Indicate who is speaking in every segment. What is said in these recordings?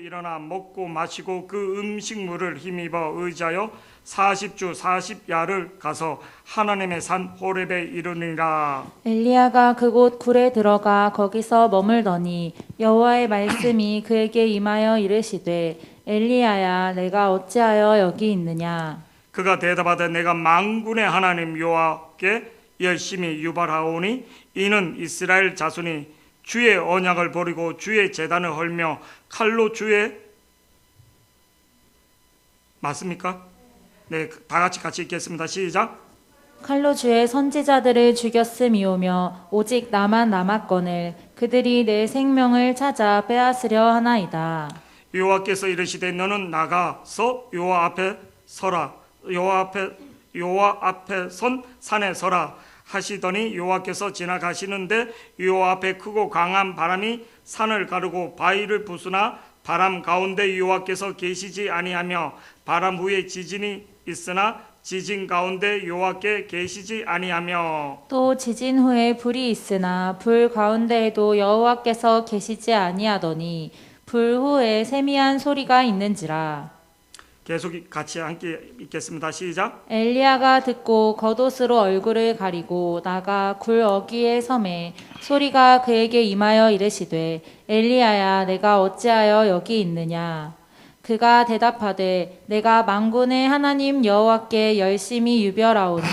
Speaker 1: 일어나 먹고 마시고 그 음식물을 힘입어 의지하여 40주 40야를 가서 하나님의 산 호렙에 이르니라.
Speaker 2: 엘리야가 그곳 굴에 들어가 거기서 머물더니 여호와의 말씀이 그에게 임하여 이르시되 엘리야야 내가 어찌하여 여기 있느냐.
Speaker 1: 그가 대답하되 내가 만군의 하나님 여호와께 열심히 유발하오니 이는 이스라엘 자손이 주의 언약을 버리고 주의 제단을 헐며 칼로 주의 맞습니까? 네, 다 같이 읽겠습니다. 시작.
Speaker 2: 칼로 주의 선지자들을 죽였음이오며 오직 나만 남았거늘 그들이 내 생명을 찾아 빼앗으려 하나이다.
Speaker 1: 여호와께서 이르시되 너는 나가서 여호와 앞에 서라. 여호와 앞에 선 산에 서라 하시더니 여호와께서 지나가시는데 여호와 앞에 크고 강한 바람이 산을 가르고 바위를 부수나 바람 가운데 여호와께서 계시지 아니하며 바람 후에 지진이 있으나 지진 가운데 여호와께 계시지 아니하며
Speaker 2: 또 지진 후에 불이 있으나 불 가운데에도 여호와께서 계시지 아니하더니 불 후에 세미한 소리가 있는지라.
Speaker 1: 계속 같이 함께 읽겠습니다. 시작.
Speaker 2: 엘리야가 듣고 겉옷으로 얼굴을 가리고 나가 굴 어귀에 섬에 소리가 그에게 임하여 이르시되 엘리야야 내가 어찌하여 여기 있느냐. 그가 대답하되 내가 만군의 하나님 여호와께 열심히 유별하오니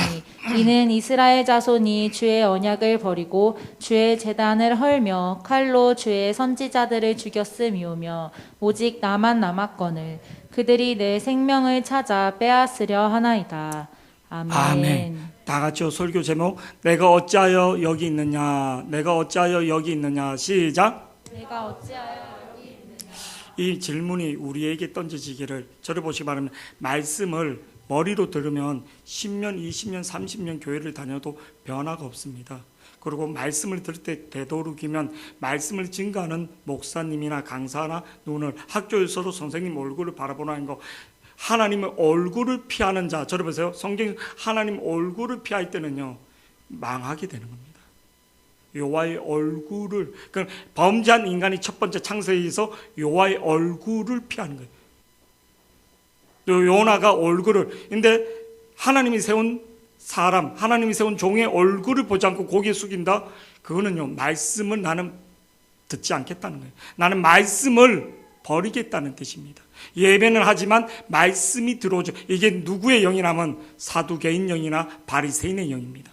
Speaker 2: 이는 이스라엘 자손이 주의 언약을 버리고 주의 제단을 헐며 칼로 주의 선지자들을 죽였음이오며 오직 나만 남았거늘 그들이 내 생명을 찾아 빼앗으려 하나이다. 아멘.
Speaker 1: 아멘. 다 같이요. 설교 제목 내가 어찌하여 여기 있느냐. 내가 어찌하여 여기 있느냐. 시작.
Speaker 2: 내가 어찌하여 여기 있느냐.
Speaker 1: 이 질문이 우리에게 던져지기를 저를 보시기 바랍니다. 말씀을 머리로 들으면 10년, 20년, 30년 교회를 다녀도 변화가 없습니다. 그리고 말씀을 들을 때 되도록이면 말씀을 증거하는 목사님이나 강사나 눈을 학교에서도 선생님 얼굴을 바라보는 거 하나님의 얼굴을 피하는 자 저를 보세요. 성경 하나님 얼굴을 피할 때는요 망하게 되는 겁니다. 여호와의 얼굴을 그 범죄한 인간이 첫 번째 창세기에서 여호와의 얼굴을 피하는 거예요. 요나가 얼굴을 근데 하나님이 세운 사람 하나님이 세운 종의 얼굴을 보지 않고 고개 숙인다. 그거는요 말씀을 나는 듣지 않겠다는 거예요. 나는 말씀을 버리겠다는 뜻입니다. 예배는 하지만 말씀이 들어오죠. 이게 누구의 영이라면 사두개인 영이나 바리새인의 영입니다.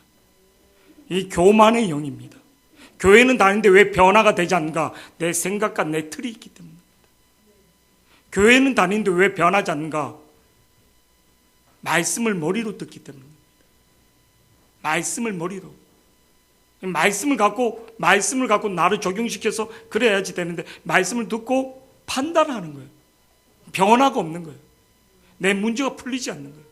Speaker 1: 이 교만의 영입니다. 교회는 다니는데 왜 변화가 되지 않는가? 내 생각과 내 틀이 있기 때문입니다. 교회는 다니는데 왜 변하지 않는가? 말씀을 머리로 듣기 때문입니다. 말씀을 머리로. 말씀을 갖고 나를 적용시켜서 그래야지 되는데 말씀을 듣고 판단하는 거예요. 변화가 없는 거예요. 내 문제가 풀리지 않는 거예요.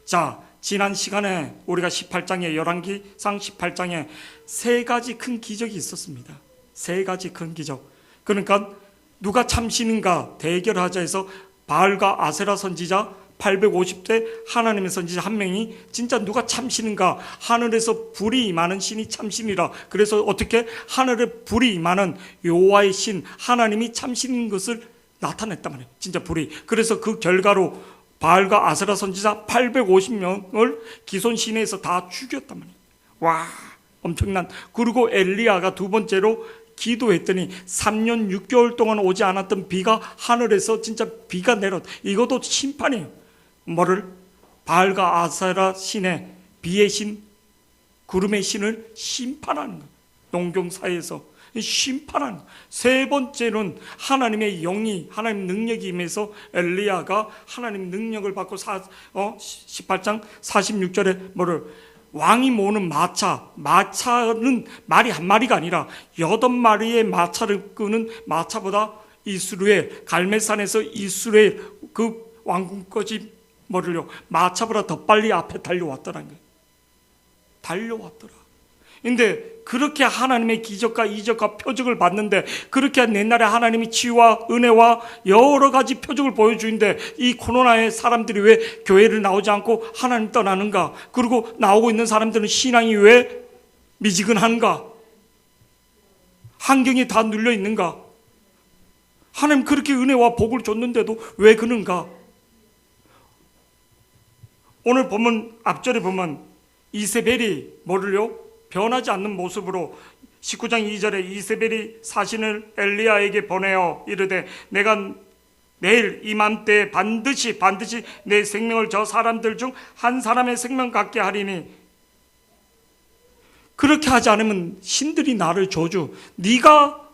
Speaker 1: 자, 지난 시간에 우리가 18장에 열왕기상 18장에 세 가지 큰 기적이 있었습니다. 세 가지 큰 기적. 그러니까 누가 참신인가 대결하자 해서 바알과 아세라 선지자 850대 하나님의 선지자 한 명이 진짜 누가 참신인가 하늘에서 불이 임하는 신이 참신이라 그래서 어떻게 하늘에 불이 임하는 여호와의 신 하나님이 참신인 것을 나타냈단 말이에요. 진짜 불이. 그래서 그 결과로 바알과 아세라 선지자 850명을 기손 시내에서 다 죽였단 말이에요. 와 엄청난. 그리고 엘리야가 두 번째로 기도했더니 3년 6개월 동안 오지 않았던 비가 하늘에서 진짜 비가 내렸. 이것도 심판이에요. 뭐를? 바알과 아세라 신의 비의 신, 구름의 신을 심판하는 거예요. 농경사에서 심판하는 거예요. 세 번째는 하나님의 영이 하나님 능력이 임해서 엘리야가 하나님 능력을 받고 18장 46절에 뭐를? 왕이 모으는 마차는 말이 한 마리가 아니라 8마리의 마차를 끄는 마차보다 이스라엘 갈멜산에서 이스라엘 그 왕궁까지 뭐를요 마차보다 더 빨리 앞에 달려왔더라는 거예요. 달려왔더라. 근데 그렇게 하나님의 기적과 이적과 표적을 봤는데 그렇게 옛날에 하나님이 치유와 은혜와 여러 가지 표적을 보여주는데 이 코로나에 사람들이 왜 교회를 나오지 않고 하나님 떠나는가? 그리고 나오고 있는 사람들은 신앙이 왜 미지근한가? 환경이 다 눌려 있는가? 하나님 그렇게 은혜와 복을 줬는데도 왜 그런가? 오늘 보면 앞절에 보면 이세벨이 뭐를요? 변하지 않는 모습으로 19장 2절에 이세벨이 사신을 엘리야에게 보내어 이르되 내가 내일 이맘때 반드시 내 생명을 저 사람들 중 한 사람의 생명 같게 하리니 그렇게 하지 않으면 신들이 나를 저주 네가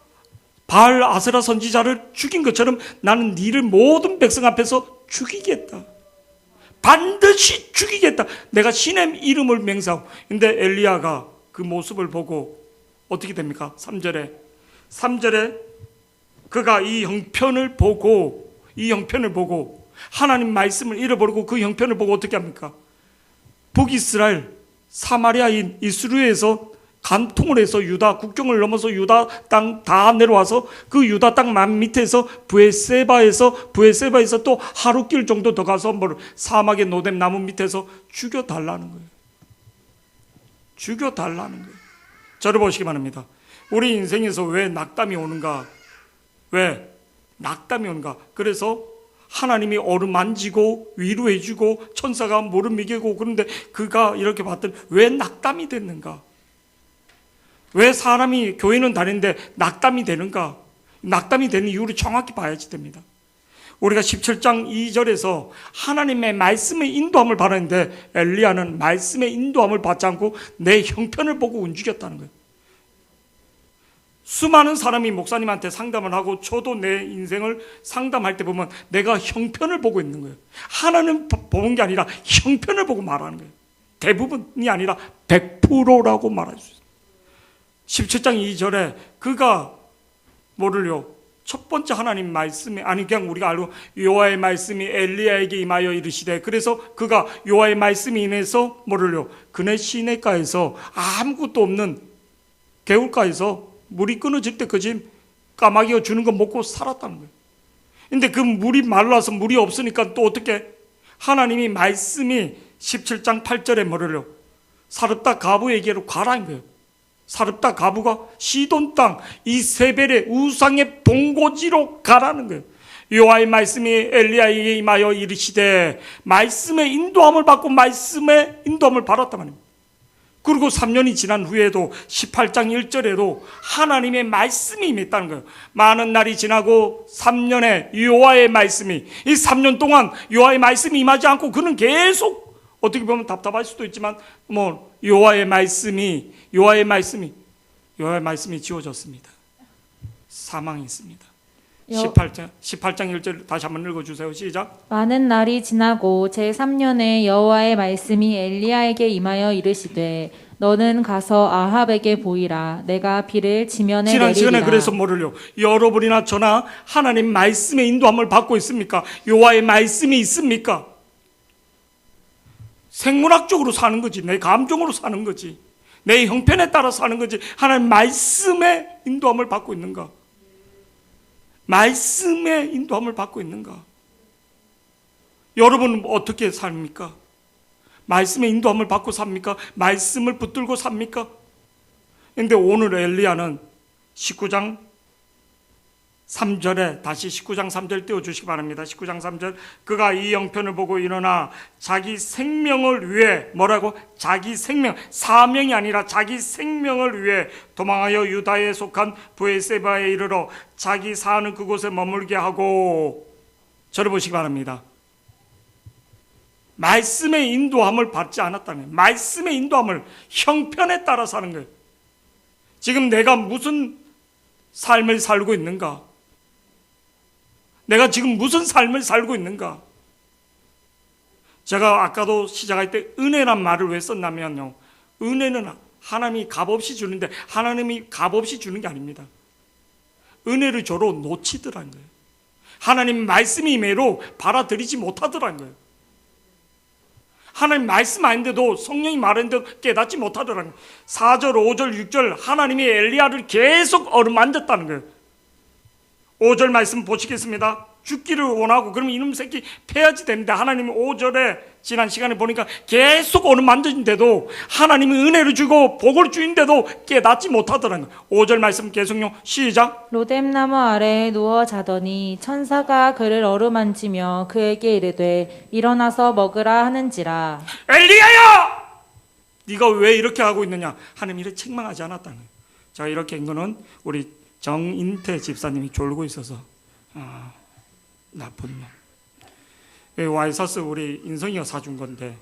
Speaker 1: 바알 아세라 선지자를 죽인 것처럼 나는 네를 모든 백성 앞에서 죽이겠다. 반드시 죽이겠다. 내가 신의 이름을 맹세하고. 근데 엘리야가 그 모습을 보고 어떻게 됩니까? 3절에 그가 이 형편을 보고 하나님 말씀을 잃어버리고 그 형편을 보고 어떻게 합니까? 북이스라엘 사마리아인 이스루에서 간통을 해서 유다 국경을 넘어서 유다 땅 다 내려와서 그 유다 땅 만 밑에서 브에세바에서 또 하루길 정도 더 가서 사막의 노뎀 나무 밑에서 죽여달라는 거예요. 죽여달라는 거예요. 저를 보시기 바랍니다. 우리 인생에서 왜 낙담이 오는가? 왜 낙담이 오는가? 그래서 하나님이 어루만지고 위로해주고 천사가 무릎 미개고 그런데 그가 이렇게 봤더니 왜 낙담이 됐는가? 왜 사람이 교회는 다니는데 낙담이 되는가? 낙담이 되는 이유를 정확히 봐야지 됩니다. 우리가 17장 2절에서 하나님의 말씀의 인도함을 바라는데 엘리야는 말씀의 인도함을 받지 않고 내 형편을 보고 움직였다는 거예요. 수많은 사람이 목사님한테 상담을 하고 저도 내 인생을 상담할 때 보면 내가 형편을 보고 있는 거예요. 하나는 보는 게 아니라 형편을 보고 말하는 거예요. 대부분이 아니라 100%라고 말할 수 있어요. 17장 2절에 그가 뭐를요? 첫 번째 하나님 말씀이 아니 그냥 우리가 알고 여호와의 말씀이 엘리야에게 임하여 이르시되 그래서 그가 여호와의 말씀이 인해서 뭐를요? 그네 시내가에서 아무것도 없는 개울가에서 물이 끊어질 때까지 까마귀가 주는 거 먹고 살았다는 거예요. 근데 그 물이 말라서 물이 없으니까 또 어떻게 하나님이 말씀이 17장 8절에 뭐를요? 사렙다 가부에게로 가라는 거예요. 사렙다 가부가 시돈 땅 이세벨의 우상의 본고지로 가라는 거예요. 여호와의 말씀이 엘리야에게 임하여 이르시되 말씀의 인도함을 받고 말씀의 인도함을 받았단 말입니다. 그리고 3년이 지난 후에도 18장 1절에도 하나님의 말씀이 임했다는 거예요. 많은 날이 지나고 3년에 여호와의 말씀이 이 3년 동안 여호와의 말씀이 임하지 않고 그는 계속 어떻게 보면 답답할 수도 있지만 여호와의 말씀이 지워졌습니다. 사망했습니다. 18장 1절 다시 한번 읽어주세요. 시작.
Speaker 2: 많은 날이 지나고 제3년에 여호와의 말씀이 엘리야에게 임하여 이르시되 너는 가서 아합에게 보이라. 내가 비를 지면에
Speaker 1: 지난
Speaker 2: 내리리라.
Speaker 1: 시간에 그래서 뭐를요? 여러분이나 저나 하나님 말씀의 인도함을 받고 있습니까? 여호와의 말씀이 있습니까? 생물학적으로 사는 거지. 내 감정으로 사는 거지. 내 형편에 따라 사는 거지. 하나님 말씀의 인도함을 받고 있는가? 말씀의 인도함을 받고 있는가? 여러분은 어떻게 삽니까? 말씀의 인도함을 받고 삽니까? 말씀을 붙들고 삽니까? 그런데 오늘 엘리야는 19장 3절에 다시 19장 3절 띄워주시기 바랍니다. 19장 3절 그가 이 형편을 보고 일어나 자기 생명을 위해 뭐라고? 자기 생명, 사명이 아니라 자기 생명을 위해 도망하여 유다에 속한 브에세바에 이르러 자기 사는 그곳에 머물게 하고 저를 보시기 바랍니다. 말씀의 인도함을 받지 않았다는 거예요. 말씀의 인도함을 형편에 따라 사는 거예요. 지금 내가 무슨 삶을 살고 있는가? 내가 지금 무슨 삶을 살고 있는가? 제가 아까도 시작할 때 은혜란 말을 왜 썼냐면요. 은혜는 하나님이 값없이 주는데 하나님이 값없이 주는 게 아닙니다. 은혜를 저로 놓치더라는 거예요. 하나님 말씀이 임해로 받아들이지 못하더라는 거예요. 하나님 말씀 아닌데도 성령이 말했는데 깨닫지 못하더라는 거예요. 4절, 5절, 6절 하나님이 엘리야를 계속 어루만졌다는 거예요. 5절 말씀 보시겠습니다. 죽기를 원하고 그러면 이놈 새끼 패야지 되는데 하나님이 5절에 지난 시간에 보니까 계속 오늘 만드는데도 하나님이 은혜를 주고 복을 주인데도 깨닫지 못하더라는 거예요. 5절 말씀 계속요. 시작.
Speaker 2: 로뎀나무 아래에 누워 자더니 천사가 그를 어루만지며 그에게 이르되 일어나서 먹으라 하는지라.
Speaker 1: 엘리야야! 네가 왜 이렇게 하고 있느냐? 하나님 이렇게 책망하지 않았다는 거예요. 자, 이렇게 한 거는 우리 정인태 집사님이 졸고 있어서 나쁜 놈. 와이사스 우리 인성이가 사준 건데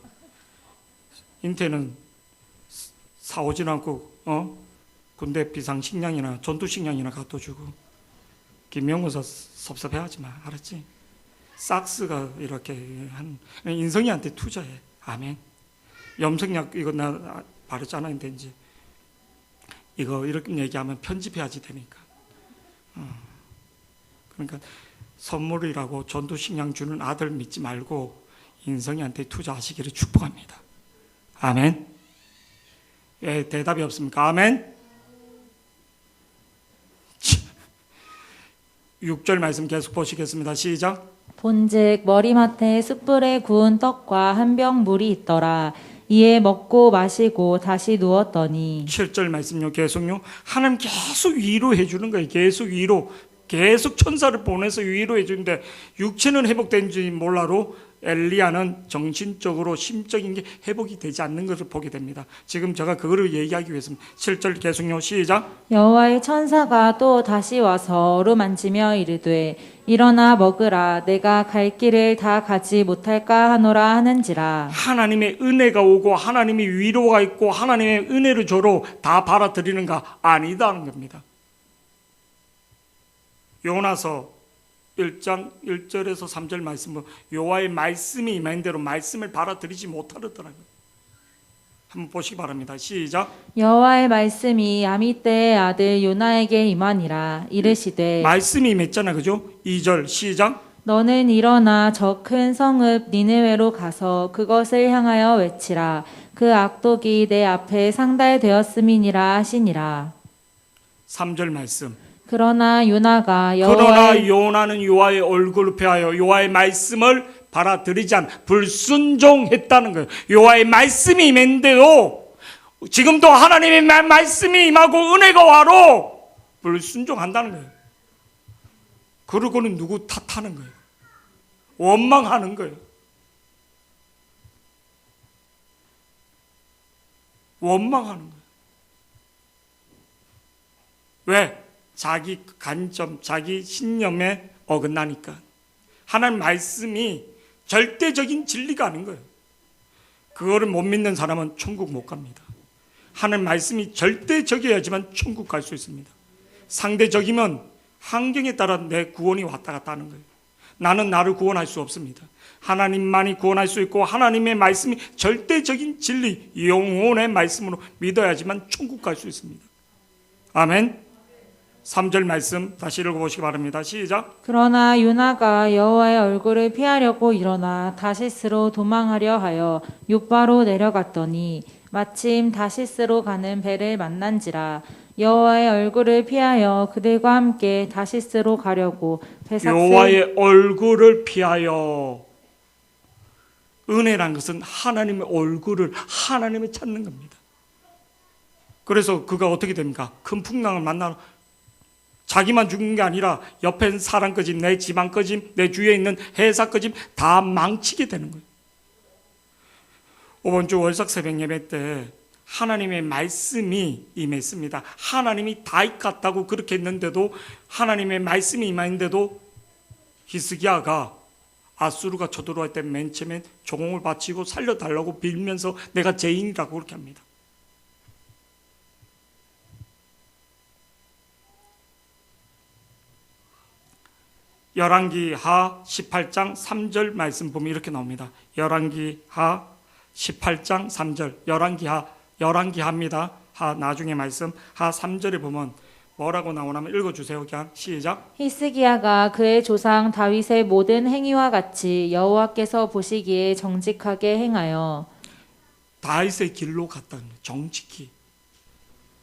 Speaker 1: 인태는 사오진 않고 군대 비상식량이나 전투식량이나 갖다 주고 김명호사 섭섭해하지 마. 알았지? 삭스가 이렇게 한 인성이한테 투자해. 아멘. 염색약 이거 나 바르잖아. 근데 이제 이거 이렇게 얘기하면 편집해야지 되니까. 그러니까 선물이라고 전투식량 주는 아들 믿지 말고 인성이한테 투자하시기를 축복합니다. 아멘. 예, 대답이 없습니까? 아멘. 6절 말씀 계속 보시겠습니다. 시작.
Speaker 2: 본즉 머리맡에 숯불에 구운 떡과 한 병 물이 있더라. 이에 먹고 마시고 다시 누웠더니
Speaker 1: 7절 말씀요. 계속요. 하나님 계속 위로해 주는 거예요. 계속 위로. 계속 천사를 보내서 위로해 주는데 육체는 회복된지 몰라도 엘리야는 정신적으로 심적인 게 회복이 되지 않는 것을 보게 됩니다. 지금 제가 그거를 얘기하기 위해서입니다. 7절 계속요. 시작.
Speaker 2: 여호와의 천사가 또 다시 와서 어루만지며 이르되 일어나 먹으라. 내가 갈 길을 다 가지 못할까 하노라 하는지라.
Speaker 1: 하나님의 은혜가 오고 하나님의 위로가 있고 하나님의 은혜를 줘로 다 받아들이는가? 아니다는 겁니다. 요나서 1장 1절에서 3절 말씀은 여호와의 말씀이 임한 대로 말씀을 받아들이지 못하더라고요. 한번 보시기 바랍니다. 시작.
Speaker 2: 여호와의 말씀이 아미떼의 아들 요나에게 임하니라. 이르시되
Speaker 1: 말씀이 임했잖아, 그죠? 2절 시작.
Speaker 2: 너는 일어나 저 큰 성읍 니느웨로 가서 그것을 향하여 외치라. 그 악독이 내 앞에 상달되었음이니라 하시니라.
Speaker 1: 3절 말씀.
Speaker 2: 그러나 요나가
Speaker 1: 그러나 요나는 여호와의 얼굴을 피하여 여호와의 말씀을 받아들이지 않 불순종했다는 거예요. 여호와의 말씀이 임했는데도 지금도 하나님의 말씀이 임하고 은혜가 와로 불순종한다는 거예요. 그러고는 누구 탓하는 거예요. 원망하는 거예요. 원망하는 거예요. 왜? 자기 관점, 자기 신념에 어긋나니까. 하나님 말씀이 절대적인 진리가 아닌 거예요. 그거를 못 믿는 사람은 천국 못 갑니다. 하나님 말씀이 절대적이어야지만 천국 갈 수 있습니다. 상대적이면 환경에 따라 내 구원이 왔다 갔다 하는 거예요. 나는 나를 구원할 수 없습니다. 하나님만이 구원할 수 있고 하나님의 말씀이 절대적인 진리, 영혼의 말씀으로 믿어야지만 천국 갈 수 있습니다. 아멘. 3절 말씀 다시 읽어보시기 바랍니다. 시작.
Speaker 2: 그러나 요나가 여호와의 얼굴을 피하려고 일어나 다시스로 도망하려 하여 욥바로 내려갔더니 마침 다시스로 가는 배를 만난지라. 여호와의 얼굴을 피하여 그들과 함께 다시스로 가려고
Speaker 1: 여호와의 얼굴을 피하여. 은혜란 것은 하나님의 얼굴을 하나님을 찾는 겁니다. 그래서 그가 어떻게 됩니까? 큰 풍랑을 만나러 자기만 죽는 게 아니라 옆에 있는 사람까지, 내 집안까지, 내 주위에 있는 회사까지 다 망치게 되는 거예요. 이번 주 월삭 새벽 예배 때 하나님의 말씀이 임했습니다. 하나님이 다윗 같다고 그렇게 했는데도 하나님의 말씀이 임했는데도 히스기야가 아수르가 쳐들어올 때 맨 처음에 조공을 바치고 살려달라고 빌면서 내가 죄인이라고 그렇게 합니다. 열왕기하 18장 3절 말씀 보면 이렇게 나옵니다. 열왕기하 18장 3절. 열왕기하입니다. 하 나중에 말씀 하 3절에 보면 뭐라고 나오냐면 읽어주세요. 그냥 시작.
Speaker 2: 히스기야가 그의 조상 다윗의 모든 행위와 같이 여호와께서 보시기에 정직하게 행하여.
Speaker 1: 다윗의 길로 갔다는 거예요. 정직히.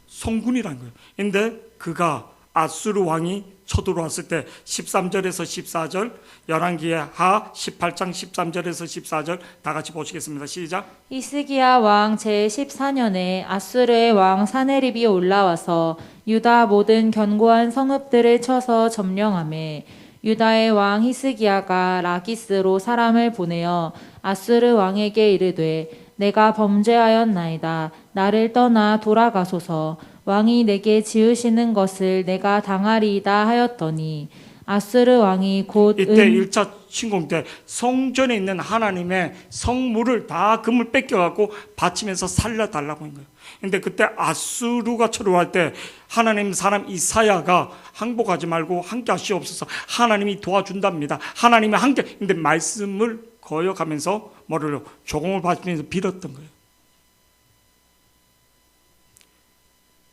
Speaker 1: 성군이라는 거예요. 근데 그가 아수르 왕이 쳐들어왔을 때 13절에서 14절, 열왕기의 하 18장 13절에서 14절 다 같이 보시겠습니다. 시작.
Speaker 2: 히스기야 왕 제14년에 아수르의 왕 사네립이 올라와서 유다 모든 견고한 성읍들을 쳐서 점령하매 유다의 왕 히스기야가 라기스로 사람을 보내어 아수르 왕에게 이르되 내가 범죄하였나이다. 나를 떠나 돌아가소서. 왕이 내게 지으시는 것을 내가 당하리이다 하였더니 아수르 왕이 곧
Speaker 1: 이때 1차 침공 때 성전에 있는 하나님의 성물을 다 금을 뺏겨갖고 바치면서 살려달라고 한 거예요. 근데 그때 아수르가 쳐들어갈 때 하나님 사람 이사야가 항복하지 말고 함께 하시옵소서. 하나님이 도와준답니다. 하나님이 함께. 근데 말씀을 거역하면서 뭐를 조공을 받으면서 빌었던 거예요.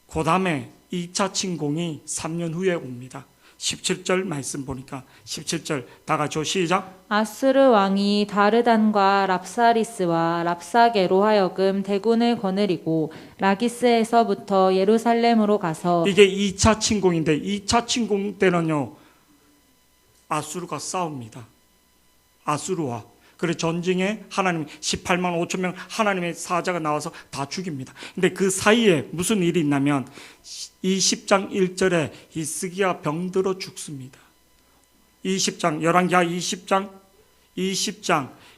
Speaker 1: 그 다음에 2차 침공이 3년 후에 옵니다. 17절 말씀 보니까 17절 다 같이 시작.
Speaker 2: 아수르 왕이 다르단과 랍사리스와 랍사게로 하여금 대군을 거느리고 라기스에서부터 예루살렘으로 가서
Speaker 1: 이게 2차 침공인데 2차 침공 때는요 아수르가 싸웁니다. 아수르와 그래 전쟁에 하나님 18만 5천 명 하나님의 사자가 나와서 다 죽입니다. 근데 그 사이에 무슨 일이 있냐면 20장 1절에 히스기야 병들어 죽습니다. 20장 열왕기하 20장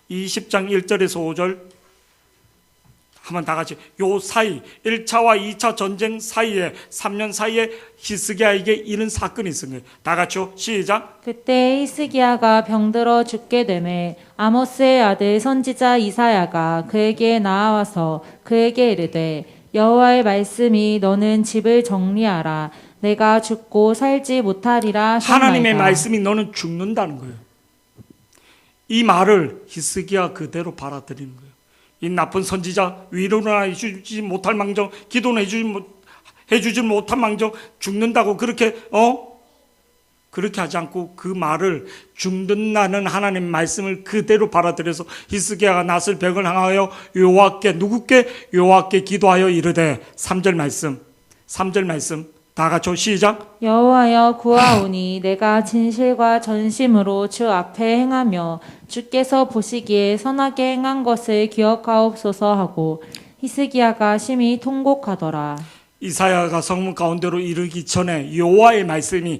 Speaker 1: 1절에서 5절 한번 다 같이 요 사이 1차와 2차 전쟁 사이에 3년 사이에 히스기야에게 이런 사건이 있은 거예요. 다 같이요. 시작.
Speaker 2: 그때 히스기야가 병들어 죽게 되매 아모스의 아들 선지자 이사야가 그에게 나아와서 그에게 이르되 여호와의 말씀이 너는 집을 정리하라. 내가 죽고 살지 못하리라 하셨나이다.
Speaker 1: 하나님의 말씀이 너는 죽는다는 거예요. 이 말을 히스기야 그대로 받아들이는 거예요. 이 나쁜 선지자 위로나 해주지 못할 망정 기도는 해주지 못할 망정 죽는다고 그렇게 하지 않고 그 말을 죽는다는 하나님 말씀을 그대로 받아들여서 히스기야가 낫을 벽을 향하여 여호와께 기도하여 이르되 3절 말씀 다 같이 시작.
Speaker 2: 여호와여 구하오니 내가 진실과 전심으로 주 앞에 행하며 주께서 보시기에 선하게 행한 것을 기억하옵소서 하고 히스기야가 심히 통곡하더라.
Speaker 1: 이사야가 성문 가운데로 이르기 전에 여호와의 말씀이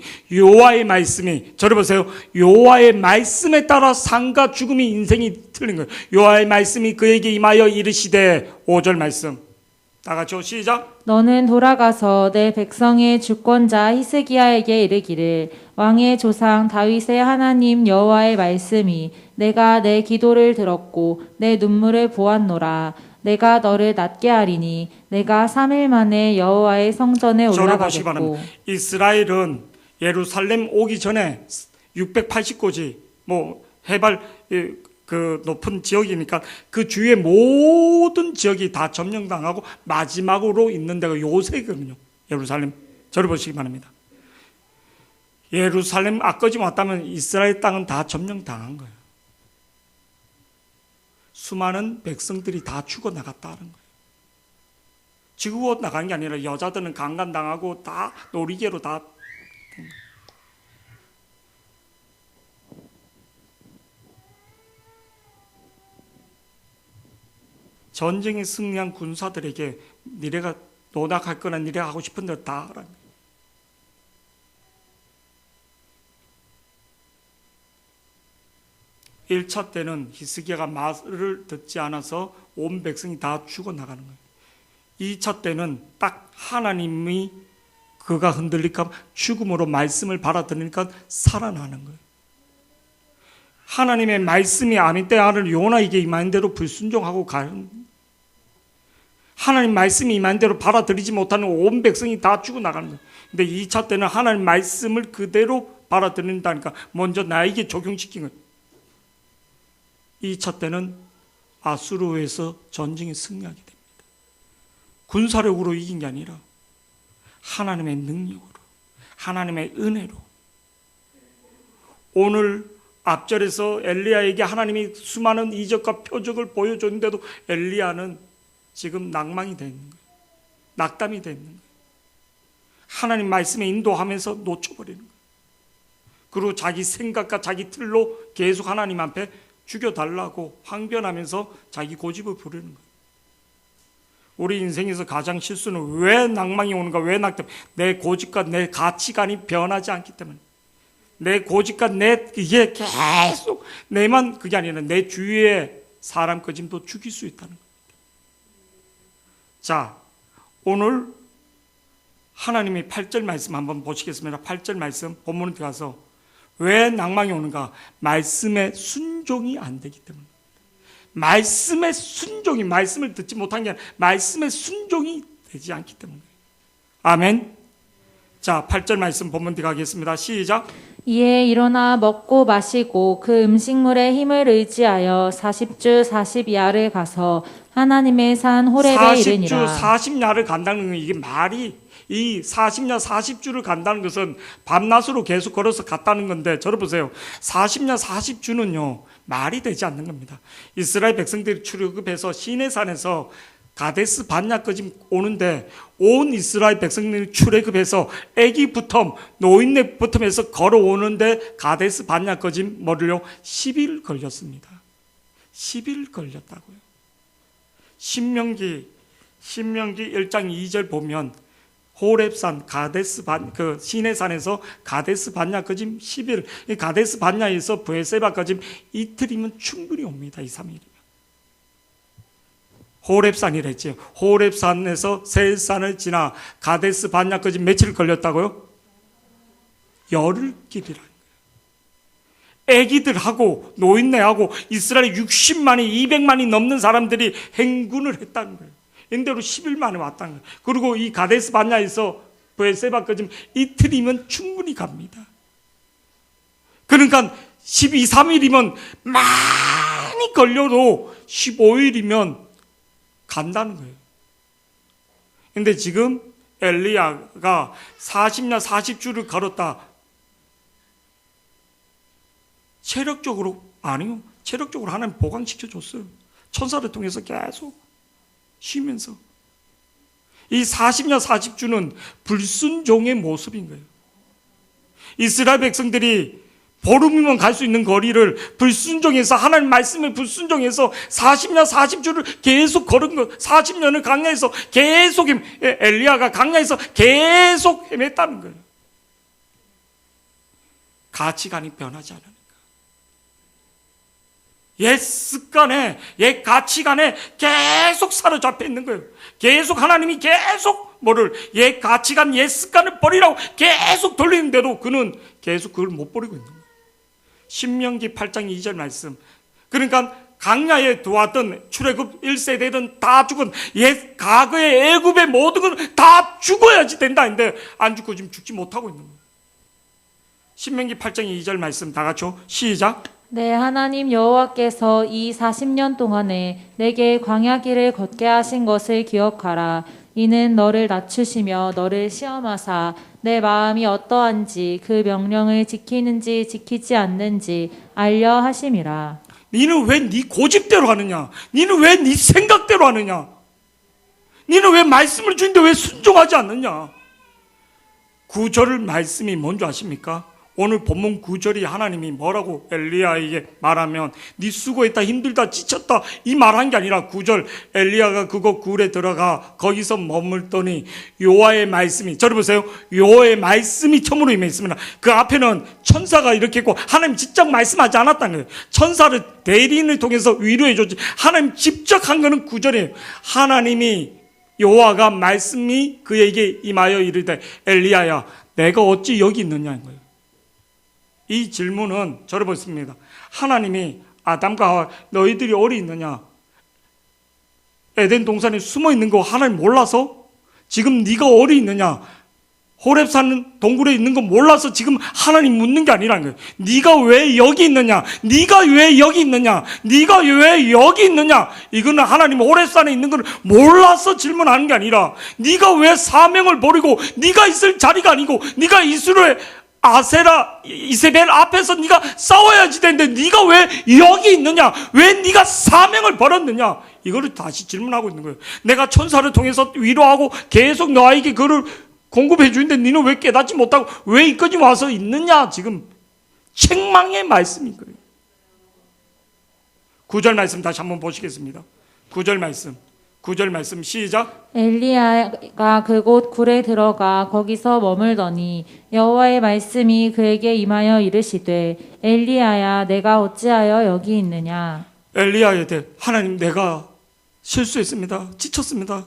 Speaker 1: 저를 보세요. 여호와의 말씀에 따라 삶과 죽음이 인생이 틀린 거예요. 여호와의 말씀이 그에게 임하여 이르시되 5절 말씀 다 같이 시작.
Speaker 2: 너는 돌아가서 내 백성의 주권자 히스기야에게 이르기를 왕의 조상 다윗의 하나님 여호와의 말씀이 내가 내 기도를 들었고 내 눈물을 보았노라. 내가 너를 낫게 하리니 내가 3일 만에 여호와의 성전에 올라가겠고.
Speaker 1: 이스라엘은 예루살렘 오기 전에 680고지 해발 그 높은 지역이니까 그 주위의 모든 지역이 다 점령당하고 마지막으로 있는 데가 요새거든요. 예루살렘. 저를 보시기 바랍니다. 예루살렘 앞까지 왔다면 이스라엘 땅은 다 점령당한 거예요. 수많은 백성들이 다 죽어나갔다는 거예요. 죽어 나간 게 아니라 여자들은 강간당하고 다 놀이개로 다 된 거예요. 전쟁에 승리한 군사들에게 니네가 노닥할 거나 니네가 하고 싶은 대로 다 하라. 1차 때는 히스기야가 말을 듣지 않아서 온 백성이 다 죽어나가는 거예요. 2차 때는 딱 하나님이 그가 흔들릴까 죽음으로 말씀을 받아들이니까 살아나는 거예요. 하나님의 말씀이 아닌 때 아는 요나에게 임한 대로 불순종하고 가는 하나님 말씀이 임한 대로 받아들이지 못하는 온 백성이 다 죽어나가는 거예요. 근데 2차 때는 하나님 말씀을 그대로 받아들인다니까 먼저 나에게 적용시킨 거예요. 2차 때는 아수르에서 전쟁에 승리하게 됩니다. 군사력으로 이긴 게 아니라 하나님의 능력으로, 하나님의 은혜로. 오늘 앞절에서 엘리야에게 하나님이 수많은 이적과 표적을 보여줬는데도 엘리야는 지금 낭망이 되어 있는 거예요. 낙담이 되어 있는 거예요. 하나님 말씀에 인도하면서 놓쳐버리는 거예요. 그리고 자기 생각과 자기 틀로 계속 하나님 앞에 죽여달라고 항변하면서 자기 고집을 부르는 거예요. 우리 인생에서 가장 실수는 왜 낭망이 오는가? 왜 내 고집과 내 가치관이 변하지 않기 때문에, 내 고집과 이게 계속 내만 그게 아니라 내 주위의 사람 거짐도 죽일 수 있다는 겁니다. 자, 오늘 하나님의 8절 말씀 한번 보시겠습니다. 8절 말씀 본문에 들어가서 왜 낭망이 오는가? 말씀에 순종이 안 되기 때문에. 말씀의 순종이, 말씀을 듣지 못한 게 아니라 말씀의 순종이 되지 않기 때문에. 아멘. 자, 8절 말씀 본문 들어가겠습니다. 시작.
Speaker 2: 이에 일어나 먹고 마시고 그 음식물의 힘을 의지하여 40주 40야를 가서 하나님의 산 호렙에 이르니라.
Speaker 1: 40주 40야를 간다는 건 이게 말이, 이 40야 40주를 간다는 것은 밤낮으로 계속 걸어서 갔다는 건데, 저를 보세요. 40야 40주는요 말이 되지 않는 겁니다. 이스라엘 백성들이 출애굽해서 시내산에서 가데스 반야까지 오는데, 온 이스라엘 백성들이 출애굽해서 아기부터 노인네부터 해서 걸어오는데 가데스 반야까지 뭐를요? 10일 걸렸습니다. 10일 걸렸다고요. 신명기 1장 2절 보면 호렙산 그 시내산에서 가데스 반야까지 10일, 가데스 반야에서 브에세바까지 이틀이면 충분히 옵니다. 2, 3일이면. 호렙산이랬죠. 호렙산에서 세일산을 지나 가데스 반야까지 며칠 걸렸다고요? 열흘길이라는 거예요. 애기들하고 노인네하고 이스라엘 60만이 200만이 넘는 사람들이 행군을 했다는 거예요. 인대로 10일 만에 왔다는 거예요. 그리고 이 가데스 반야에서 브에세바까지 이틀이면 충분히 갑니다. 그러니까 12, 3일이면 많이 걸려도 15일이면 간다는 거예요. 근데 지금 엘리야가 40년 40주를 걸었다. 체력적으로 아니요. 체력적으로 하나님 보강시켜줬어요. 천사를 통해서 계속 쉬면서. 이 40년 40주는 불순종의 모습인 거예요. 이스라엘 백성들이 보름이면 갈 수 있는 거리를 불순종해서, 하나님 말씀에 불순종해서 40년 40주를 계속 걸은 거. 40년을 강야에서 계속 엘리야가 강야에서 계속 헤맸다는 거예요. 가치관이 변하지 않으니까. 옛 습관에, 옛 가치관에 계속 사로잡혀 있는 거예요. 계속 하나님이 계속 옛 가치관, 옛 습관을 버리라고 계속 돌리는데도 그는 계속 그걸 못 버리고 있는 거예요. 신명기 8장 2절 말씀. 그러니까 강야에 들어왔던 출애굽 1세대든 다 죽은 옛 과거의 애굽의 모든 건 다 죽어야지 된다는데 안 죽고 지금 죽지 못하고 있는 거예요. 신명기 8장 2절 말씀 다 같이요. 시작.
Speaker 2: 내 하나님 여호와께서 이 40년 동안에 내게 광야 길을 걷게 하신 것을 기억하라. 이는 너를 낮추시며 너를 시험하사 내 마음이 어떠한지 그 명령을 지키는지 지키지 않는지 알려 하심이라.
Speaker 1: 니는 왜 네 고집대로 하느냐? 니는 왜 네 생각대로 하느냐? 니는 왜 말씀을 주는데 왜 순종하지 않느냐? 9절 말씀이 뭔지 아십니까? 오늘 본문 9절이 하나님이 뭐라고 엘리야에게 말하면, 네 수고했다, 힘들다, 지쳤다 이 말한 게 아니라 9절 엘리야가 그곳 굴에 들어가 거기서 머물더니 여호와의 말씀이, 저를 보세요. 여호와의 말씀이 처음으로 임했습니다. 그 앞에는 천사가 이렇게 했고 하나님 직접 말씀하지 않았다는 거예요. 천사를 대리인을 통해서 위로해 줬지 하나님 직접 한 거는 9절이에요. 하나님이 여호와가 말씀이 그에게 임하여 이르되 엘리야야 내가 어찌 여기 있느냐는 거예요. 이 질문은 저를 보십니다. 하나님이 아담과 하와 너희들이 어디 있느냐? 에덴 동산에 숨어 있는 거 하나님 몰라서? 지금 네가 어디 있느냐? 호렙산 동굴에 있는 거 몰라서 지금 하나님 묻는 게 아니라는 거예요. 네가 왜 여기 있느냐? 네가 왜 여기 있느냐? 네가 왜 여기 있느냐? 이거는 하나님 호렙산에 있는 걸 몰라서 질문하는 게 아니라, 네가 왜 사명을 버리고 네가 있을 자리가 아니고 네가 이스라엘 아세라 이세벨 앞에서 네가 싸워야지 되는데 네가 왜 여기 있느냐? 왜 네가 사명을 버렸느냐? 이거를 다시 질문하고 있는 거예요. 내가 천사를 통해서 위로하고 계속 너에게 그를 공급해 주는데 너는 왜 깨닫지 못하고 왜 이까지 와서 있느냐. 지금 책망의 말씀인 거예요. 9절 말씀 다시 한번 보시겠습니다. 9절 말씀 시작.
Speaker 2: 엘리야가 그곳 굴에 들어가 거기서 머물더니 여호와의 말씀이 그에게 임하여 이르시되 엘리야야 내가 어찌하여 여기 있느냐.
Speaker 1: 엘리야에 대해 하나님 내가 실수했습니다. 지쳤습니다.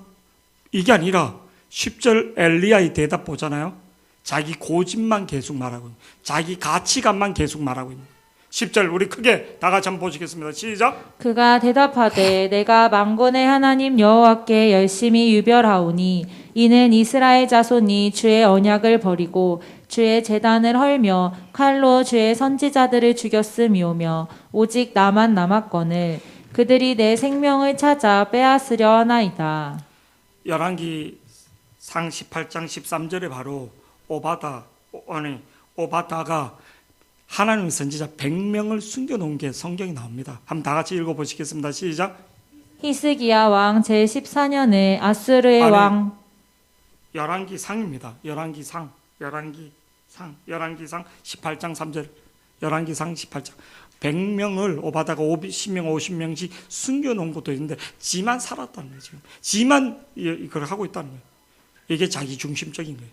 Speaker 1: 이게 아니라 10절 엘리야의 대답 보잖아요. 자기 고집만 계속 말하고 있는, 자기 가치관만 계속 말하고 있는. 10절 우리 크게 다 같이 한번 보시겠습니다. 시작.
Speaker 2: 그가 대답하되 내가 만군의 하나님 여호와께 열심히 유별하오니 이는 이스라엘 자손이 주의 언약을 버리고 주의 제단을 헐며 칼로 주의 선지자들을 죽였음이오며 오직 나만 남았거늘 그들이 내 생명을 찾아 빼앗으려 하나이다.
Speaker 1: 열왕기 상 18장 13절에 바로 오바다가 하나님 선지자 100명을 숨겨놓은 게 성경에 나옵니다. 한번 다 같이 읽어보시겠습니다. 시작.
Speaker 2: 히스기야 왕 제14년에 아수르의
Speaker 1: 아니,
Speaker 2: 왕
Speaker 1: 열왕기 상입니다. 열왕기 상 18장 3절. 열왕기 상 18장 100명을 오바다가 50명씩 숨겨놓은 것도 있는데 지만 살았다는 거예요. 지금 지만 이걸 하고 있다는 거예요. 이게 자기 중심적인 거예요.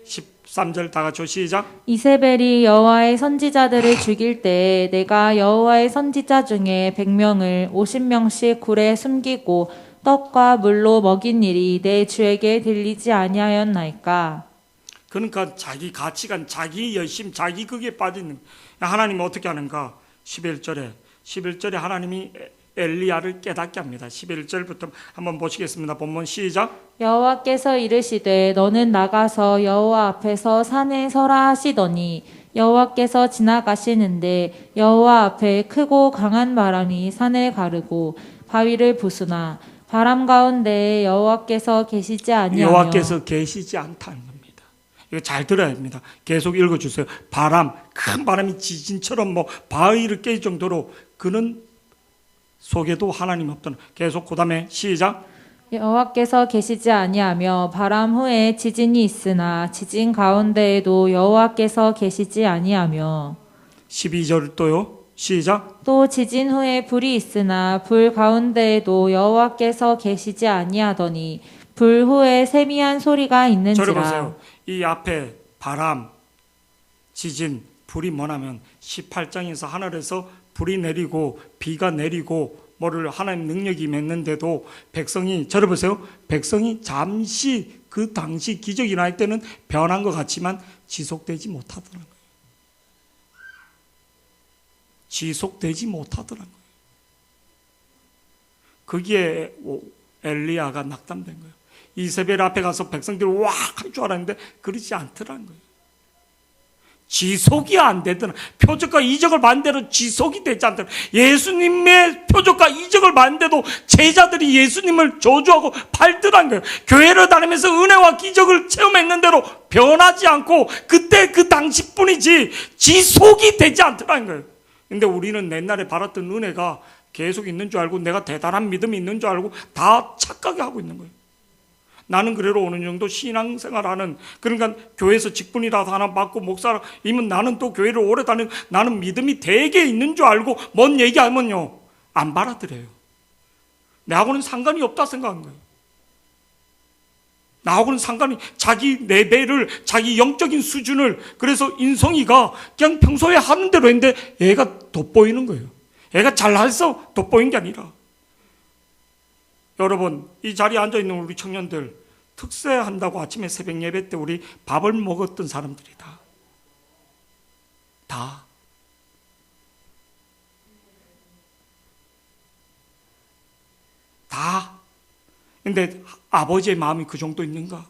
Speaker 1: 13절 다 같이 시작.
Speaker 2: 이세벨이 여호와의 선지자들을 죽일 때 내가 여호와의 선지자 중에 100명을 50명씩 굴에 숨기고 떡과 물로 먹인 일이 내 주에게 들리지 아니하였나이까.
Speaker 1: 그러니까 자기 가치관, 자기 열심, 자기 극에 빠지는. 하나님이 어떻게 하는가? 11절에 하나님이 엘리야를 깨닫게 합니다. 11절부터 한번 보시겠습니다. 본문 시작.
Speaker 2: 여호와께서 이르시되 너는 나가서 여호와 앞에서 산에 서라 하시더니 여호와께서 지나가시는데 여호와 앞에 크고 강한 바람이 산을 가르고 바위를 부수나 바람 가운데 여호와께서 계시지 아니하며
Speaker 1: 여호와께서 계시지 않다는 겁니다. 이거 잘 들어야 합니다. 계속 읽어주세요. 큰 바람이 지진처럼 바위를 깰 정도로 그는 속에도 하나님 없던. 계속 그 다음에 시작.
Speaker 2: 여호와께서 계시지 아니하며 바람 후에 지진이 있으나 지진 가운데에도 여호와께서 계시지 아니하며
Speaker 1: 12절 또요. 시작.
Speaker 2: 또 지진 후에 불이 있으나 불 가운데에도 여호와께서 계시지 아니하더니 불 후에 세미한 소리가 있는지라.
Speaker 1: 저를 보세요. 이 앞에 바람, 지진, 불이 뭐냐면 18장에서 하늘에서 불이 내리고 비가 내리고 뭐를 하나님 능력이 맺는데도 백성이, 저를 보세요. 백성이 잠시 그 당시 기적이 날 때는 변한 것 같지만 지속되지 못하더라는 거예요. 지속되지 못하더라는 거예요. 거기에 엘리야가 낙담된 거예요. 이세벨 앞에 가서 백성들이 와 할 줄 알았는데 그러지 않더라는 거예요. 지속이 안 되더라. 표적과 이적을 반대로 지속이 되지 않더라. 예수님의 표적과 이적을 반대도 제자들이 예수님을 저주하고 팔더란 거예요. 교회를 다니면서 은혜와 기적을 체험했는 대로 변하지 않고 그때 그 당시뿐이지 지속이 되지 않더라는 거예요. 근데 우리는 옛날에 받았던 은혜가 계속 있는 줄 알고 내가 대단한 믿음이 있는 줄 알고 다 착각을 하고 있는 거예요. 나는 그래도 어느 정도 신앙생활하는, 그러니까 교회에서 직분이라도 하나 받고 목사이면 나는 또 교회를 오래 다니는, 나는 믿음이 되게 있는 줄 알고 뭔 얘기하면요 안 받아들여요. 나하고는 상관이 없다 생각한 거예요. 나하고는 상관이, 자기 레벨을, 자기 영적인 수준을, 그래서 인성이가 그냥 평소에 하는 대로 했는데 얘가 돋보이는 거예요. 얘가 잘해서 돋보인 게 아니라. 여러분, 이 자리에 앉아있는 우리 청년들, 특세한다고 아침에 새벽 예배 때 우리 밥을 먹었던 사람들이다. 다. 근데 아버지의 마음이 그 정도 있는가?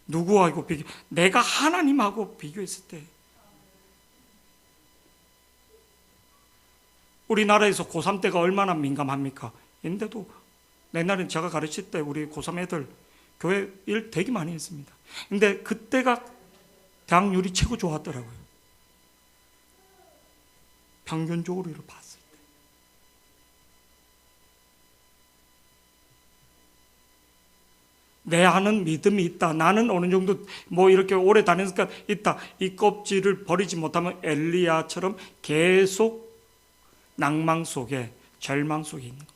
Speaker 1: 누구하고 내가 하나님하고 비교했을 때 우리나라에서 고3 때가 얼마나 민감합니까? 인데도 옛날엔 제가 가르칠 때 우리 고3 애들 교회 일 되게 많이 했습니다. 근데 그때가 대학률이 최고 좋았더라고요. 평균적으로 봤을 때. 내 안은 믿음이 있다. 나는 어느 정도 뭐 이렇게 오래 다니니까 있다. 이 껍질을 버리지 못하면 엘리야처럼 계속 낭망 속에, 절망 속에 있는 겁니다.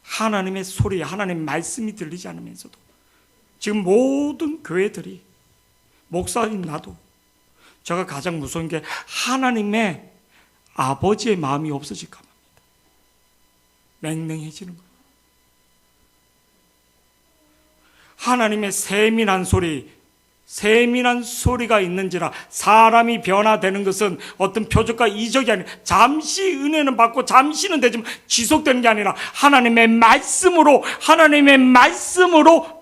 Speaker 1: 하나님의 소리, 하나님의 말씀이 들리지 않으면서도 지금 모든 교회들이, 목사님 나도, 제가 가장 무서운 게 하나님의 아버지의 마음이 없어질까 합니다. 맹맹해지는 거예요. 하나님의 세민한 소리가 있는지라. 사람이 변화되는 것은 어떤 표적과 이적이 아니라 잠시 은혜는 받고 잠시는 되지만 지속되는 게 아니라 하나님의 말씀으로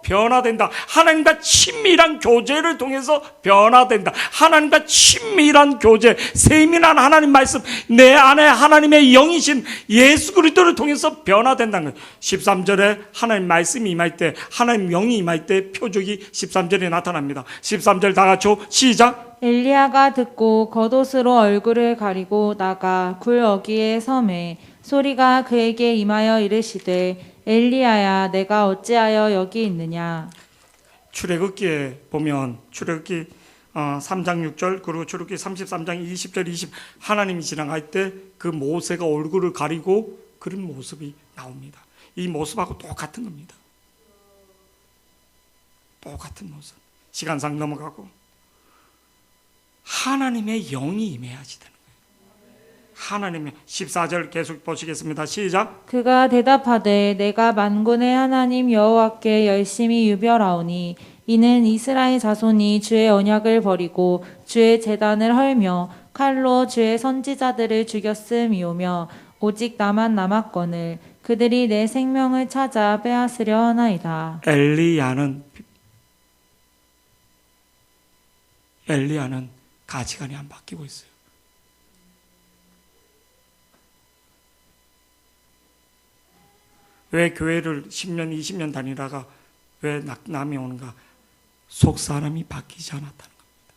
Speaker 1: 변화된다. 하나님과 친밀한 교제를 통해서 변화된다. 하나님과 친밀한 교제, 세밀한 하나님 말씀, 내 안에 하나님의 영이신 예수 그리스도를 통해서 변화된다는 거예요. 13절에 하나님 말씀이 임할 때, 하나님 영이 임할 때 표적이 13절에 나타납니다. 13절 다 같이 시작.
Speaker 2: 엘리야가 듣고 겉옷으로 얼굴을 가리고 나가 굴 어귀에 섬에 소리가 그에게 임하여 이르시되 엘리야야 내가 어찌하여 여기 있느냐.
Speaker 1: 출애굽기에 보면 출애굽기 3장 6절 그리고 출애굽기 33장 20절 20 하나님이 지나갈 때 그 모세가 얼굴을 가리고 그런 모습이 나옵니다. 이 모습하고 똑같은 겁니다. 똑같은 모습. 시간상 넘어가고 하나님의 영이 임해야지 되는 거예요. 하나님의 14절 계속 보시겠습니다. 시작.
Speaker 2: 그가 대답하되 내가 만군의 하나님 여호와께 열심히 유별하오니 이는 이스라엘 자손이 주의 언약을 버리고 주의 제단을 헐며 칼로 주의 선지자들을 죽였음이오며 오직 나만 남았거늘 그들이 내 생명을 찾아 빼앗으려 하나이다.
Speaker 1: 엘리야는 가치관이 안 바뀌고 있어요. 왜 교회를 10년, 20년 다니다가 왜 낙남이 오는가? 속 사람이 바뀌지 않았다는 겁니다.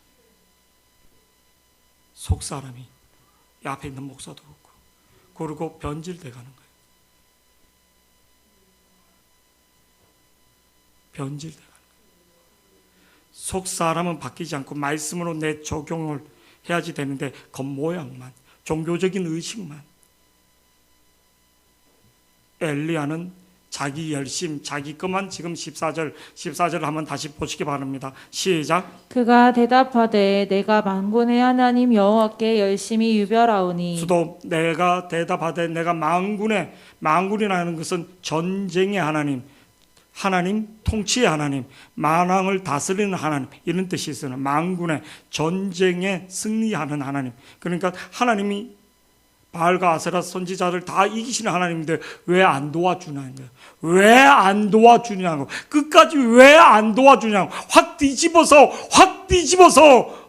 Speaker 1: 속 사람이 앞에 있는 목사도 그렇고 그리고 변질돼 가는 거예요. 변질돼 가는 거예요. 속 사람은 바뀌지 않고 말씀으로 내 적용을 해야지 되는데 겉모양만, 종교적인 의식만. 엘리야는 자기 열심, 자기 것만 지금 14절 한번 다시 보시기 바랍니다. 시작.
Speaker 2: 그가 대답하되 내가 만군의 하나님 여호와께 열심히 유별하오니
Speaker 1: 수도 내가 대답하되 내가 만군이라는 것은 전쟁의 하나님, 통치의 하나님, 만왕을 다스리는 하나님 이런 뜻이 있어요. 만군의 전쟁에 승리하는 하나님. 그러니까 하나님이 바알과 아세라 선지자를 다 이기시는 하나님인데 왜 안 도와주냐는 거예요. 왜 안 도와주냐고. 끝까지 왜 안 도와주냐고. 확 뒤집어서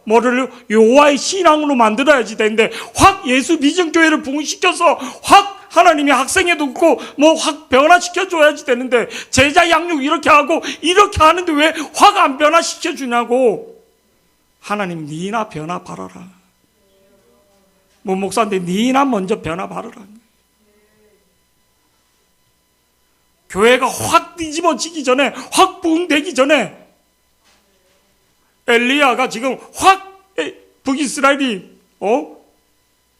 Speaker 1: 뭐를 여호와의 신앙으로 만들어야지 되는데 확 예수 미정교회를 부흥시켜서 확 하나님이 학생회도 있고 뭐 확 변화시켜 줘야지 되는데 제자 양육 이렇게 하고 이렇게 하는데 왜 확 안 변화시켜 주냐고. 하나님 니나 변화 바라라. 뭐 목사인데 니나 먼저 변화 바라라. 교회가 확 뒤집어지기 전에, 확 부흥되기 전에 엘리야가 지금 확 북이스라엘이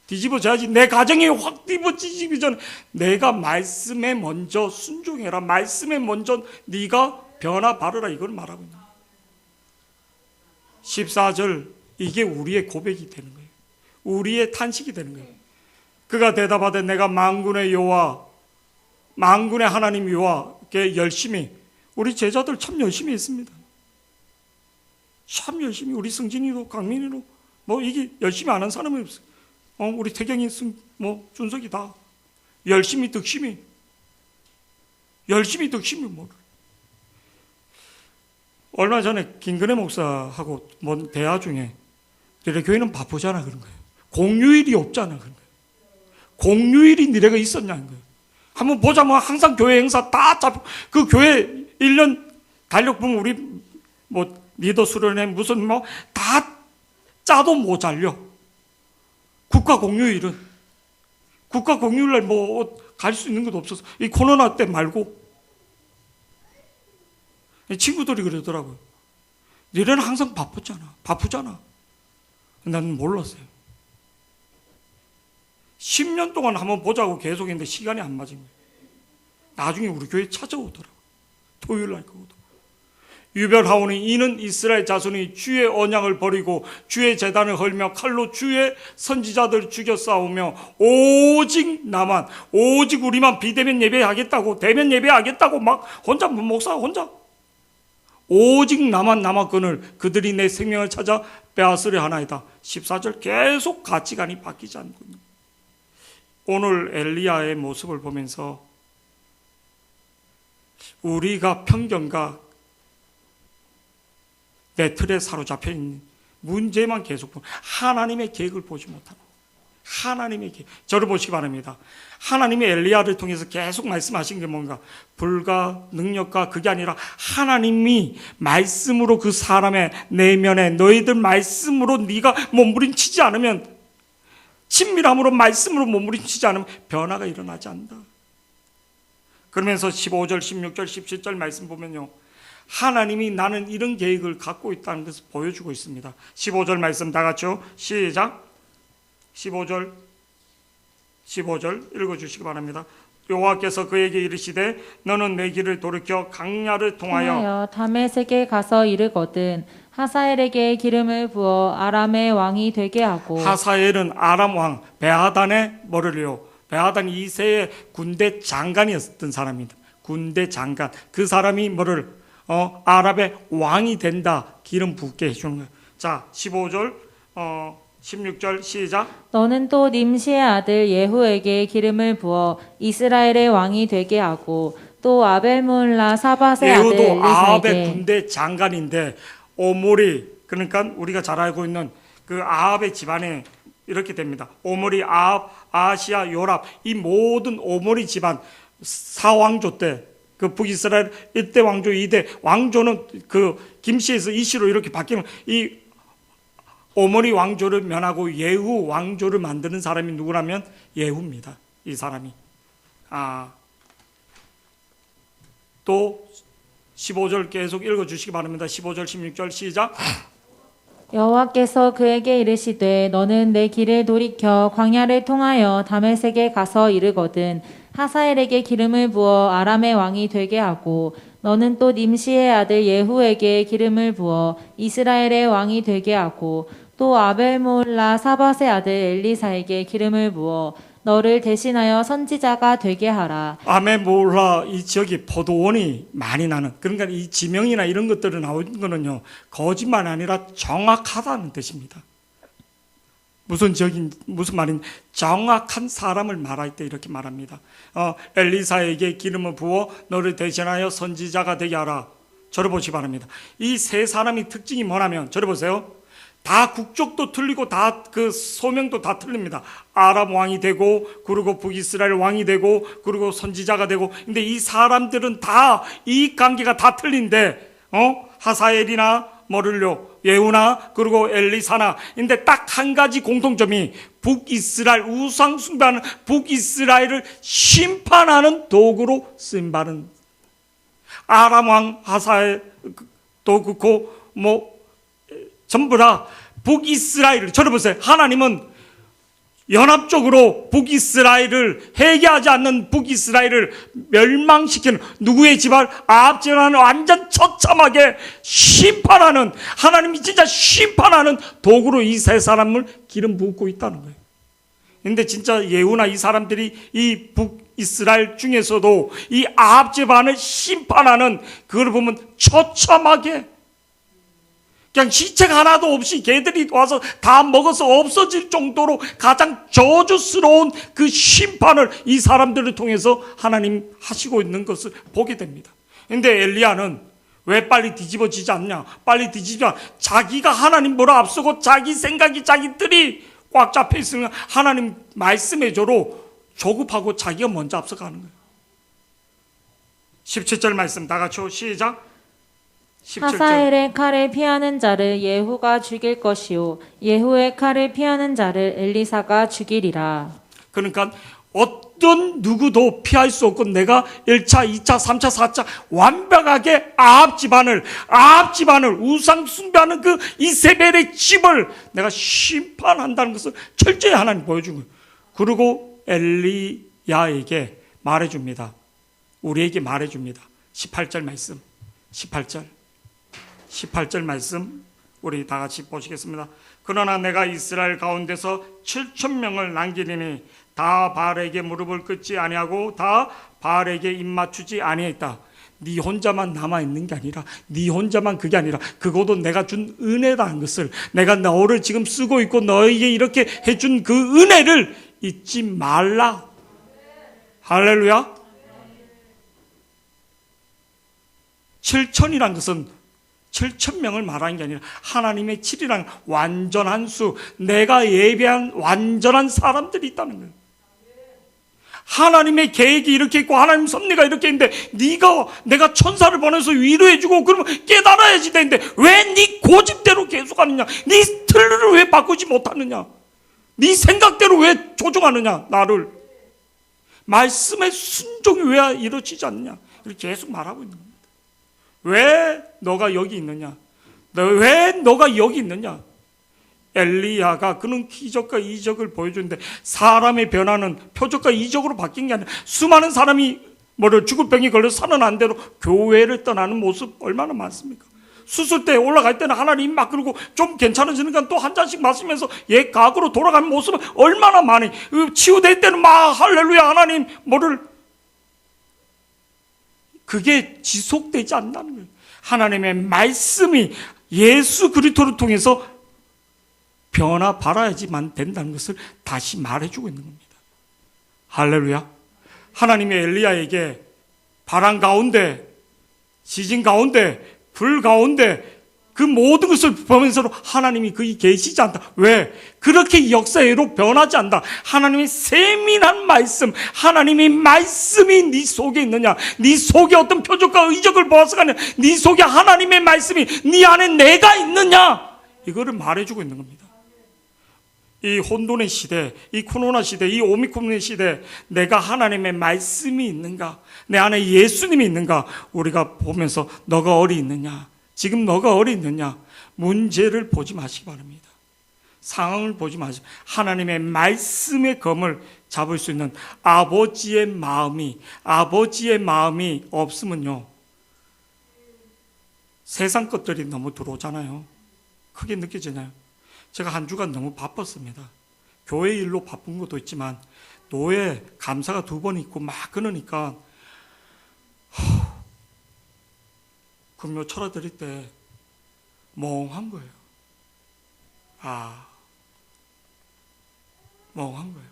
Speaker 1: 뒤집어져야지. 내 가정이 확 뒤집어지기 전에 내가 말씀에 먼저 순종해라. 말씀에 먼저 네가 변화 바르라. 이걸 말하고 있는 거예요. 14절 이게 우리의 고백이 되는 거예요. 우리의 탄식이 되는 거예요. 그가 대답하되 내가 만군의 하나님 여호와께 열심히. 우리 제자들 참 열심히 했습니다. 참 열심히. 우리 승진이도 강민이도 뭐 이게 열심히 안 한 사람이 없어요. 우리 태경이 준석이 다 열심히 득심히 뭐. 얼마 전에 김근혜 목사하고 대화 중에 너네 교회는 바쁘잖아 그런 거예요. 공휴일이 없잖아 그런 거예요. 공휴일이 너네가 있었냐는 거예요. 한번 보자. 항상 교회 행사 다 잡고 그 교회 1년 달력 보면 우리 리더 수련회 무슨 다 짜도 모자려. 국가 공휴일은 국가 공휴일날 갈 수 있는 것도 없어서 이 코로나 때 말고 친구들이 그러더라고요. 너는 항상 바쁘잖아. 나는 몰랐어요. 10년 동안 한번 보자고 계속 했는데 시간이 안 맞은 거예요. 나중에 우리 교회 찾아오더라고요. 토요일 날 거거든. 유별하오니 이는 이스라엘 자손이 주의 언약을 버리고 주의 제단을 헐며 칼로 주의 선지자들 죽여 싸우며 오직 나만, 오직 우리만 비대면 예배하겠다고, 대면 예배하겠다고 막 혼자 목사 혼자 오직 나만 남았거늘 그들이 내 생명을 찾아 빼앗으려 하나이다. 14절 계속 가치관이 바뀌지 않군요. 오늘 엘리야의 모습을 보면서 우리가 편견과 내 틀에 사로잡혀 있는 문제만 계속 보면 하나님의 계획을 보지 못하는 하나님의 계획. 저를 보시기 바랍니다. 하나님이 엘리야를 통해서 계속 말씀하신 게 뭔가 불과 능력과 그게 아니라 하나님이 말씀으로 그 사람의 내면에 너희들 말씀으로 네가 몸부림치지 않으면 친밀함으로 말씀으로 몸부림치지 않으면 변화가 일어나지 않는다. 그러면서 15절, 16절, 17절 말씀 보면요. 하나님이 나는 이런 계획을 갖고 있다는 것을 보여주고 있습니다. 15절 말씀 다 같이요. 시작. 15절 읽어주시기 바랍니다. 여호와께서 그에게 이르시되 너는 내 길을 돌이켜 강야를 통하여
Speaker 2: 다메섹에 가서 이르거든 하사엘에게 기름을 부어 아람의 왕이 되게 하고.
Speaker 1: 하사엘은 아람 왕 베하단의 머리를요. 베하단 2세의 군대 장관이었던 사람입니다. 군대 장관. 그 사람이 뭐를 아랍의 왕이 된다. 기름 붓게 해주는 거예요. 자, 15절 16절 시작.
Speaker 2: 너는 또 님시의 아들 예후에게 기름을 부어 이스라엘의 왕이 되게 하고 또 아벨몰라 사밧의 아들
Speaker 1: 예후도 아합의
Speaker 2: 엘리사에게.
Speaker 1: 군대 장관인데 오므리, 그러니까 우리가 잘 알고 있는 그 아합의 집안에 이렇게 됩니다. 오므리, 아합, 아시아, 요랍, 이 모든 오므리 집안 사왕조 때 그 북이스라엘 1대 왕조, 2대 왕조는 그 김씨에서 이씨로 이렇게 바뀌면 이 오므리 왕조를 면하고 예후 왕조를 만드는 사람이 누구라면 예후입니다. 이 사람이. 또 15절 계속 읽어주시기 바랍니다. 15절 16절 시작.
Speaker 2: 여호와께서 그에게 이르시되 너는 내 길을 돌이켜 광야를 통하여 다메섹에 가서 이르거든 하사엘에게 기름을 부어 아람의 왕이 되게 하고 너는 또 님시의 아들 예후에게 기름을 부어 이스라엘의 왕이 되게 하고 또 아벨몰라 사밧의 아들 엘리사에게 기름을 부어 너를 대신하여 선지자가 되게 하라.
Speaker 1: 아벨몰라 이 지역이 포도원이 많이 나는, 그러니까 이 지명이나 이런 것들이 나오는 거는요 거짓말이 아니라 정확하다는 뜻입니다. 무슨 말인 정확한 사람을 말할 때 이렇게 말합니다. 엘리사에게 기름을 부어 너를 대신하여 선지자가 되게 하라. 저를 보시기 바랍니다. 이 세 사람이 특징이 뭐냐면 저를 보세요. 다 국적도 틀리고 다 그 소명도 다 틀립니다. 아람 왕이 되고 그리고 북이스라엘 왕이 되고 그리고 선지자가 되고, 근데 이 사람들은 다 이 관계가 다 틀린데 하사엘이나 뭐를요 예후나 그리고 엘리사나, 근데 딱 한 가지 공통점이 북이스라엘 우상 숭배하는 북이스라엘을 심판하는 도구로 쓰임받은 아람 왕 하사엘도 그렇고 전부 다 북이스라엘을, 저를 보세요. 하나님은 연합적으로 북이스라엘을 회개하지 않는 북이스라엘을 멸망시키는 누구의 집안? 아합 집안을 완전 처참하게 심판하는, 하나님이 진짜 심판하는 도구로 이 세 사람을 기름 붓고 있다는 거예요. 근데 진짜 예후나 이 사람들이 이 북이스라엘 중에서도 이 아합 집안을 심판하는 그걸 보면 처참하게 그냥 시체가 하나도 없이 개들이 와서 다 먹어서 없어질 정도로 가장 저주스러운 그 심판을 이 사람들을 통해서 하나님 하시고 있는 것을 보게 됩니다. 근데 엘리야는 왜 빨리 뒤집어지지 않냐? 빨리 뒤집어. 자기가 하나님 보러 앞서고 자기 생각이 자기들이 꽉 잡혀 있으면 하나님 말씀해 줘로 조급하고 자기가 먼저 앞서가는 거예요. 17절 말씀 다 같이 시작. 17절.
Speaker 2: 하사엘의 칼을 피하는 자를 예후가 죽일 것이요 예후의 칼을 피하는 자를 엘리사가 죽이리라.
Speaker 1: 그러니까 어떤 누구도 피할 수 없고 내가 1차, 2차, 3차, 4차 완벽하게 아합 집안을 우상 숭배하는 그 이세벨의 집을 내가 심판한다는 것을 철저히 하나님 보여준 거예요. 그리고 엘리야에게 말해줍니다. 우리에게 말해줍니다. 18절 말씀, 18절 말씀 우리 다 같이 보시겠습니다. 그러나 내가 이스라엘 가운데서 7,000명을 남기리니 다 바알에게 무릎을 꿇지 아니하고 다 바알에게 입맞추지 아니했다. 네 혼자만 남아있는 게 아니라, 네 혼자만 그게 아니라, 그것도 내가 준 은혜라는 것을, 내가 너를 지금 쓰고 있고 너에게 이렇게 해준 그 은혜를 잊지 말라. 할렐루야. 7,000이란 것은 7,000명을 말하는 게 아니라 하나님의 7이란 완전한 수, 내가 예배한 완전한 사람들이 있다는 거예요. 하나님의 계획이 이렇게 있고 하나님 섭리가 이렇게 있는데 내가 천사를 보내서 위로해주고 그러면 깨달아야지 되는데 왜 네 고집대로 계속하느냐? 네 틀을 왜 바꾸지 못하느냐? 네 생각대로 왜 조종하느냐? 나를 말씀의 순종이 왜 이루어지지 않느냐? 이렇게 계속 말하고 있는 겁니다. 왜 너가 여기 있느냐? 왜 너가 여기 있느냐? 엘리야가 그는 기적과 이적을 보여주는데 사람의 변화는 표적과 이적으로 바뀐 게 아니라 수많은 사람이 죽을 병이 걸려서 살아난 대로 교회를 떠나는 모습 얼마나 많습니까? 수술대에 올라갈 때는 하나님 막 그러고 좀 괜찮아지니까 또 한 잔씩 마시면서 옛 과거로 돌아가는 모습은 얼마나 많이, 치유될 때는 막 할렐루야 하나님 그게 지속되지 않는다는 거예요. 하나님의 말씀이 예수 그리스도를 통해서 변화 바라야지만 된다는 것을 다시 말해주고 있는 겁니다. 할렐루야. 하나님의 엘리야에게 바람 가운데, 지진 가운데, 불 가운데 그 모든 것을 보면서 하나님이 거기 계시지 않다. 왜? 그렇게 역사회로 변하지 않다. 하나님의 세밀한 말씀, 하나님의 말씀이 네 속에 있느냐? 네 속에 어떤 표적과 의적을 보아서가 아니라 네 속에 하나님의 말씀이 네 안에 내가 있느냐? 이거를 말해주고 있는 겁니다. 이 혼돈의 시대, 이 코로나 시대, 이 오미크론의 시대, 내가 하나님의 말씀이 있는가? 내 안에 예수님이 있는가? 우리가 보면서 너가 어디 있느냐? 지금 너가 어디 있느냐? 문제를 보지 마시기 바랍니다. 상황을 보지 마시고 하나님의 말씀의 검을 잡을 수 있는 아버지의 마음이 없으면요, 세상 것들이 너무 들어오잖아요. 크게 느껴지나요? 제가 한 주간 너무 바빴습니다. 교회 일로 바쁜 것도 있지만 노예 감사가 2번 있고 막 그러니까 금요 철화 드릴 때 멍한 거예요. 멍한 거예요.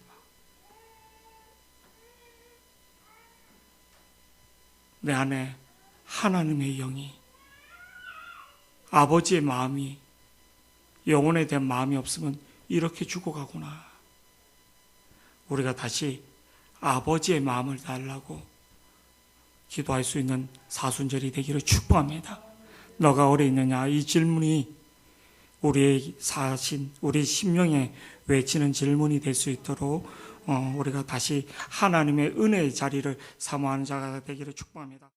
Speaker 1: 내 안에 하나님의 영이, 아버지의 마음이, 영혼에 대한 마음이 없으면 이렇게 죽어가구나. 우리가 다시 아버지의 마음을 달라고 기도할 수 있는 사순절이 되기를 축복합니다. 너가 어디 있느냐? 이 질문이 우리의 우리 심령에 외치는 질문이 될 수 있도록 우리가 다시 하나님의 은혜의 자리를 사모하는 자가 되기를 축복합니다.